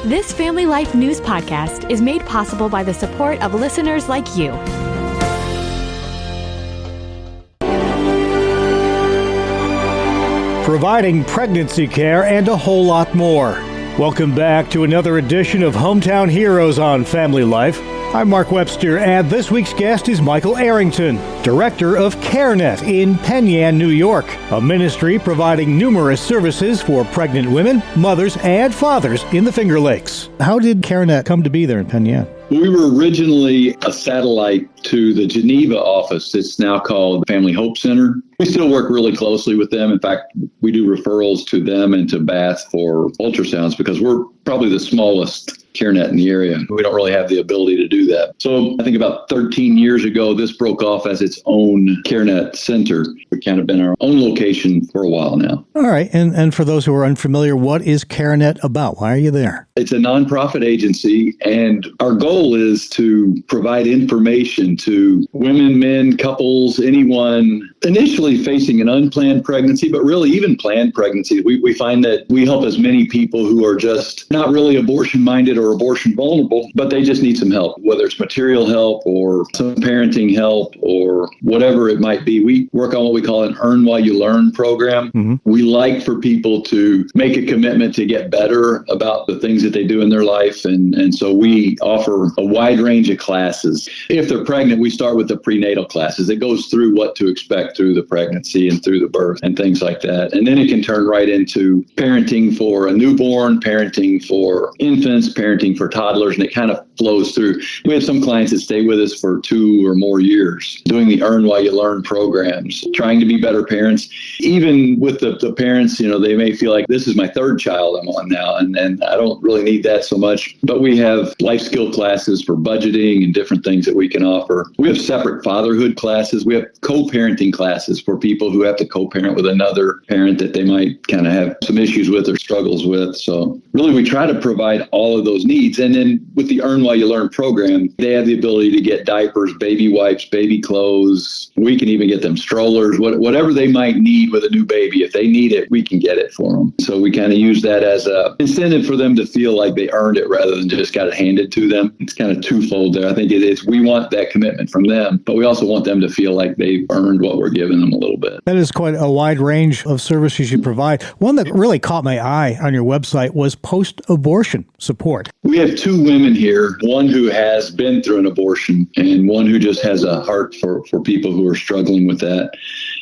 This Family Life News podcast is made possible by the support of listeners like you. Providing pregnancy care and a whole lot more. Welcome back to another edition of Hometown Heroes on Family Life. I'm Mark Webster, and this week's guest is Michael Arrinton, director of Care Net in Penn Yan, New York, a ministry providing numerous services for pregnant women, mothers, and fathers in the Finger Lakes. How did Care Net come to be there in Penn Yan? We were originally a satellite to the Geneva office. It's now called Family Hope Center. We still work really closely with them. In fact, we do referrals to them and to Bath for ultrasounds because we're probably the smallest Care Net in the area. We don't really have the ability to do that. So I think about 13 years ago, this broke off as its own Care Net Center. We've kind of been our own location for a while now. All right. And for those who are unfamiliar, what is Care Net about? Why are you there? It's a nonprofit agency, and our goal is to provide information to women, men, couples, anyone initially facing an unplanned pregnancy, but really even planned pregnancy. We find that we help as many people who are just not really abortion-minded or abortion vulnerable, but they just need some help, whether it's material help or some parenting help or whatever it might be. We work on what we call an Earn While You Learn program. Mm-hmm. We like for people to make a commitment to get better about the things that they do in their life. And so we offer a wide range of classes. If they're pregnant, we start with the prenatal classes. It goes through what to expect through the pregnancy and through the birth and things like that. And then it can turn right into parenting for a newborn, parenting for infants, parenting for toddlers, and it kind of flows through. We have some clients that stay with us for 2 or more years doing the Earn While You Learn programs, trying to be better parents. Even with the parents, they may feel like this is my third child I'm on now, and I don't really need that so much. But we have life skill classes for budgeting and different things that we can offer. We have separate fatherhood classes. We have co-parenting classes for people who have to co-parent with another parent that they might kind of have some issues with or struggles with. So really, we try to provide all of those needs. And then with the Earn While You Learn program, they have the ability to get diapers, baby wipes, baby clothes. We can even get them strollers, whatever they might need with a new baby. If they need it, we can get it for them. So we kind of use that as a incentive for them to feel like they earned it rather than just got it handed to them. It's kind of twofold there. I think we want that commitment from them, but we also want them to feel like they've earned what we're giving them a little bit. That is quite a wide range of services you provide. One that really caught my eye on your website was post-abortion support. We have 2 women here, one who has been through an abortion and one who just has a heart for people who are struggling with that.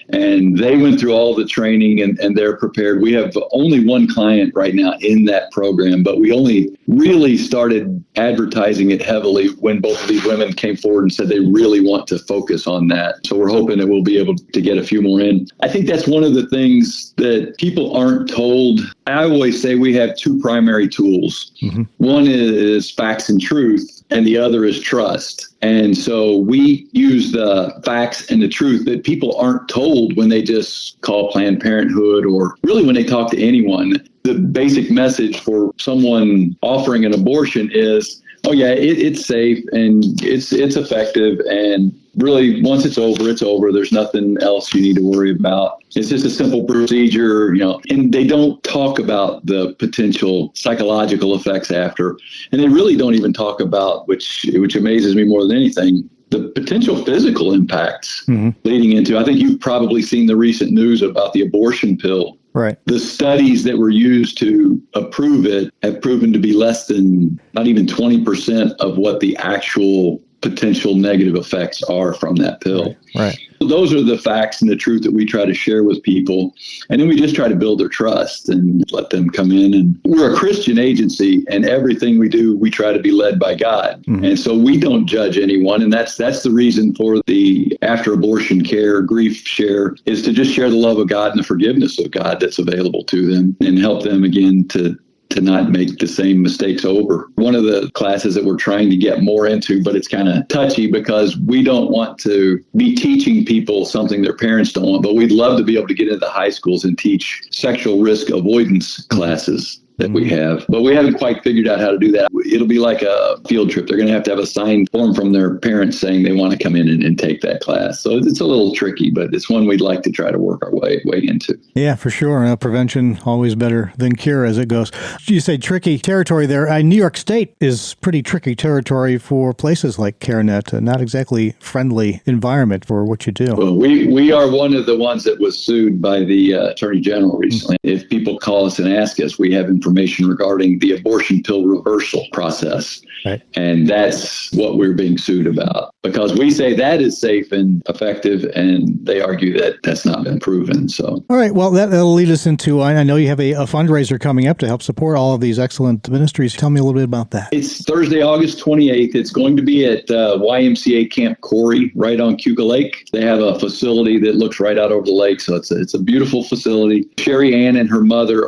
And they went through all the training and they're prepared. We have only one client right now in that program, but we only really started advertising it heavily when both of these women came forward and said they really want to focus on that. So we're hoping that we'll be able to get a few more in. I think that's one of the things that people aren't told. I always say we have 2 primary tools. Mm-hmm. One is facts and truth, and the other is trust. And so we use the facts and the truth that people aren't told when they just call Planned Parenthood or really when they talk to anyone. The basic message for someone offering an abortion is, oh yeah, it's safe and it's effective, and really once it's over. There's nothing else you need to worry about. It's just a simple procedure, and they don't talk about the potential psychological effects after, and they really don't even talk about, which amazes me more than anything, the potential physical impacts leading into. I think you've probably seen the recent news about the abortion pill. Right. The studies that were used to approve it have proven to be less than not even 20% of what the actual potential negative effects are from that pill. Right. So those are the facts and the truth that we try to share with people. And then we just try to build their trust and let them come in. And we're a Christian agency, and everything we do, we try to be led by God. Mm-hmm. And so we don't judge anyone. And that's the reason for the after abortion care grief share, is to just share the love of God and the forgiveness of God that's available to them and help them again to not make the same mistakes over. One of the classes that we're trying to get more into, but it's kind of touchy because we don't want to be teaching people something their parents don't want, but we'd love to be able to get into high schools and teach sexual risk avoidance classes. that we have, but we haven't quite figured out how to do that. It'll be like a field trip. They're going to have a signed form from their parents saying they want to come in and take that class. So it's a little tricky, but it's one we'd like to try to work our way into. Yeah, for sure. Prevention always better than cure as it goes. You say tricky territory there. New York State is pretty tricky territory for places like Care Net, not exactly friendly environment for what you do. Well, we are one of the ones that was sued by the Attorney General recently. If people call us and ask us, we have information regarding the abortion pill reversal process. Right. And that's what we're being sued about, because we say that is safe and effective, and they argue that that's not been proven. So, all right. Well, that'll lead us into, I know you have a fundraiser coming up to help support all of these excellent ministries. Tell me a little bit about that. It's Thursday, August 28th. It's going to be at YMCA Camp Corey, right on Cuca Lake. They have a facility that looks right out over the lake, so it's a beautiful facility. Sherry Ann and her mother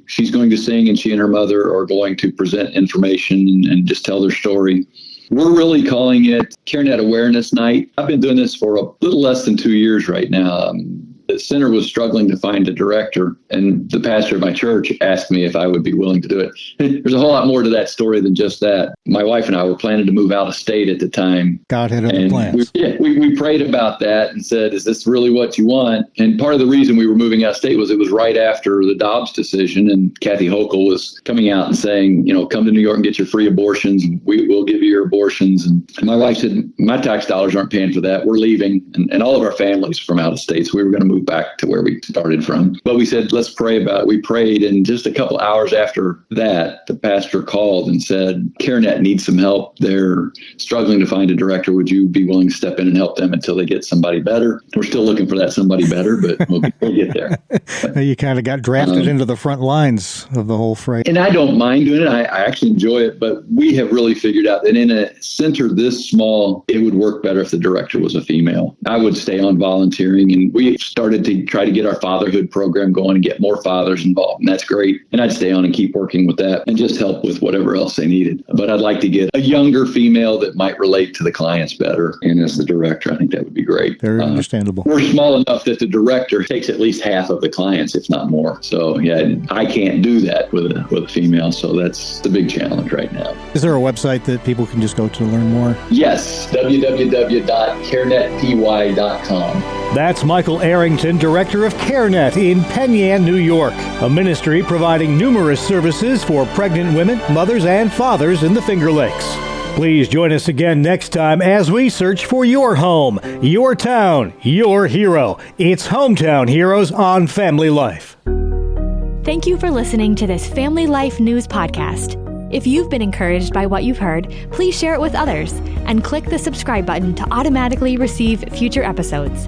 she's going to sing, and she and her mother are going to present information and just tell their story. We're really calling it Care Net Awareness Night. I've been doing this for a little less than 2 years right now. The center was struggling to find a director, and the pastor of my church asked me if I would be willing to do it. There's a whole lot more to that story than just that. My wife and I were planning to move out of state at the time. God had other plans. We prayed about that and said, is this really what you want? And part of the reason we were moving out of state was it was right after the Dobbs decision, and Kathy Hochul was coming out and saying, come to New York and get your free abortions. We'll give you your abortions. And my wife said, my tax dollars aren't paying for that. We're leaving. And all of our families from out of state. So we were going to move back to where we started from. But we said, let's pray about it. We prayed, and just a couple hours after that, the pastor called and said, CareNet needs some help. They're struggling to find a director. Would you be willing to step in and help them until they get somebody better? We're still looking for that somebody better, but we'll get there. You kind of got drafted into the front lines of the whole fray. And I don't mind doing it. I actually enjoy it, but we have really figured out that in a center this small, it would work better if the director was a female. I would stay on volunteering, and we started to try to get our fatherhood program going and get more fathers involved, and that's great. And I'd stay on and keep working with that and just help with whatever else they needed. But I'd like to get a younger female that might relate to the clients better. And as the director, I think that would be great. Very understandable. We're small enough that the director takes at least half of the clients, if not more. So yeah, I can't do that with a female. So that's the big challenge right now. Is there a website that people can just go to learn more? Yes, www.carenetpy.com. That's Michael Arrinton, Director of Care Net in Penn Yan, New York, a ministry providing numerous services for pregnant women, mothers, and fathers in the Finger Lakes. Please join us again next time as we search for your home, your town, your hero. It's Hometown Heroes on Family Life. Thank you for listening to this Family Life News podcast. If you've been encouraged by what you've heard, please share it with others and click the subscribe button to automatically receive future episodes.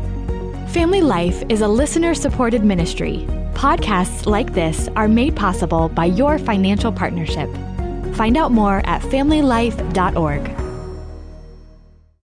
Family Life is a listener-supported ministry. Podcasts like this are made possible by your financial partnership. Find out more at familylife.org.